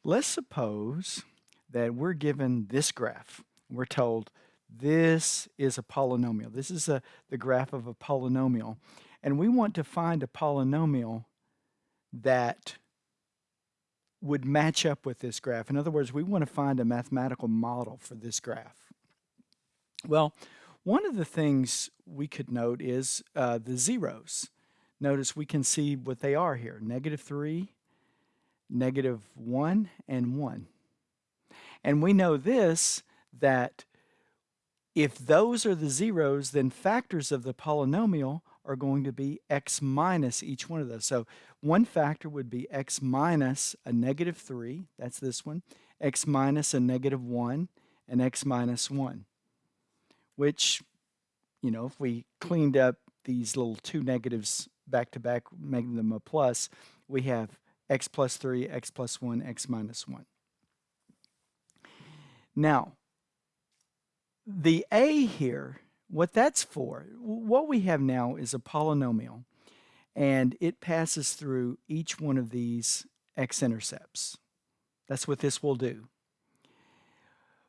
Let's suppose that we're given this graph. We're told this is a polynomial. This is the graph of a polynomial. And we want to find a polynomial that would match up with this graph. In other words, we want to find a mathematical model for this graph. Well, one of the things we could note is the zeros. Notice we can see what they are here, -3, -1, and 1. And we know this, that if those are the zeros, then factors of the polynomial are going to be x minus each one of those. So one factor would be x minus a -3, that's this one, x minus a -1, and x minus 1, which, if we cleaned up these little two negatives back to back, making them a plus, we have x plus 3, x plus 1, x minus 1. Now, the a here, what that's for, what we have now is a polynomial, and it passes through each one of these x-intercepts. That's what this will do.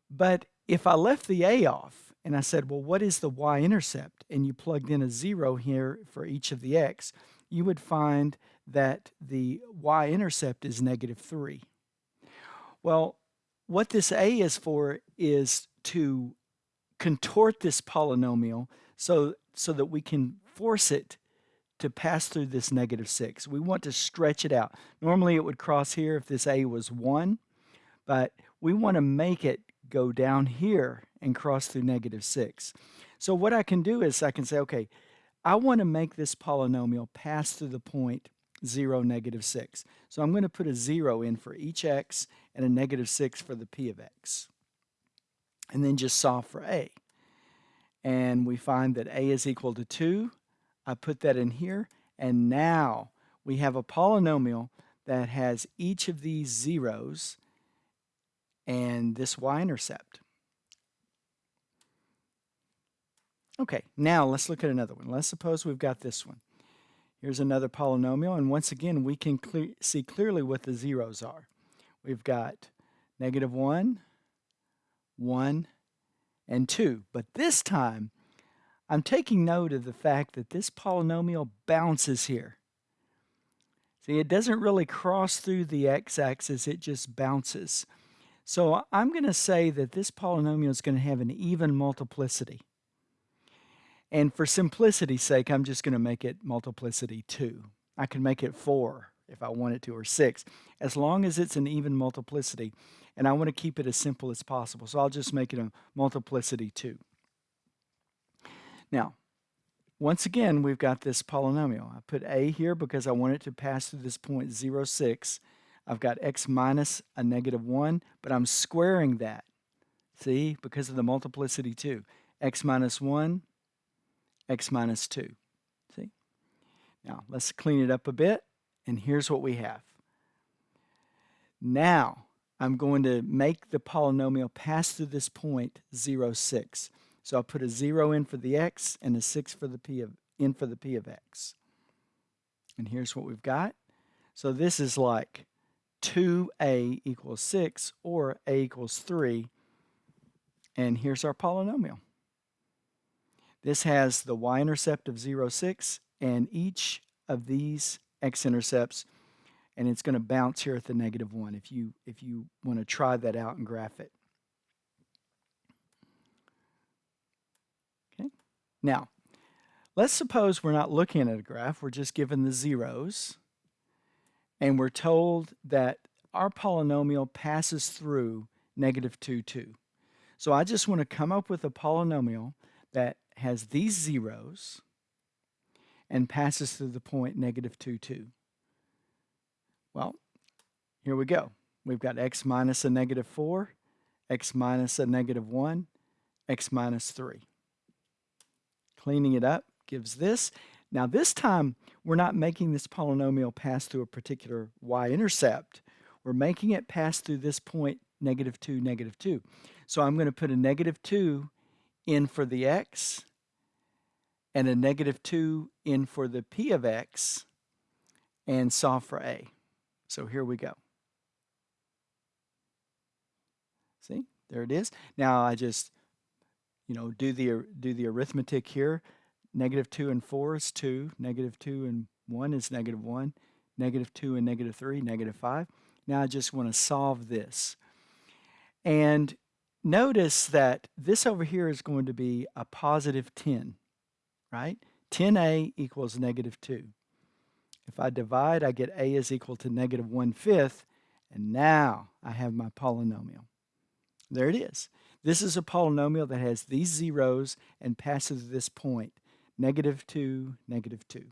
But if I left the a off and I said, well, what is the y-intercept? And you plugged in a 0 here for each of the x, you would find that the y-intercept is -3. Well, what this a is for is to contort this polynomial so that we can force it to pass through this -6. We want to stretch it out. Normally it would cross here if this a was 1, but we want to make it go down here and cross through -6. So what I can do is I can say, okay, I want to make this polynomial pass through the point 0, -6. So I'm going to put a 0 in for each x and a -6 for the p of x. And then just solve for a. And we find that a is equal to 2. I put that in here, and now we have a polynomial that has each of these zeros and this y-intercept. Okay, now let's look at another one. Let's suppose we've got this one. Here's another polynomial, and once again we can see clearly what the zeros are. We've got -1, 1, and 2. But this time, I'm taking note of the fact that this polynomial bounces here. See, it doesn't really cross through the x-axis, it just bounces. So I'm going to say that this polynomial is going to have an even multiplicity. And for simplicity's sake, I'm just going to make it multiplicity 2. I can make it 4 if I wanted to, or 6, as long as it's an even multiplicity. And I want to keep it as simple as possible, so I'll just make it a multiplicity 2. Now, once again, we've got this polynomial. I put a here because I want it to pass through this point 0, 6. I've got x minus a -1, but I'm squaring that, see, because of the multiplicity 2. X minus 1, x minus 2, see? Now, let's clean it up a bit, and here's what we have. Now, I'm going to make the polynomial pass through this point 0, 6. So I'll put a 0 in for the x and a 6 for the p of x. And here's what we've got. So this is like 2a equals 6 or a equals 3. And here's our polynomial. This has the y-intercept of 0, 6 and each of these x-intercepts, and it's going to bounce here at the -1 if you want to try that out and graph it. Okay. Now, let's suppose we're not looking at a graph, we're just given the zeros, and we're told that our polynomial passes through -2, 2. So I just want to come up with a polynomial that has these zeros and passes through the point -2, 2. Well, here we go. We've got x minus a -4, x minus a -1, x minus 3. Cleaning it up gives this. Now this time, we're not making this polynomial pass through a particular y-intercept. We're making it pass through this point -2, -2. So I'm going to put a -2 in for the x and a -2 in for the p of x and solve for a. So here we go. There it is. Now I just, do the arithmetic here. Negative 2 and 4 is 2. Negative 2 and 1 is negative 1. Negative 2 and negative 3, negative 5. Now I just want to solve this. And notice that this over here is going to be a positive 10, right? 10a equals negative 2. If I divide, I get a is equal to negative 1/5, and now I have my polynomial. There it is. This is a polynomial that has these zeros and passes this point, negative 2, negative 2.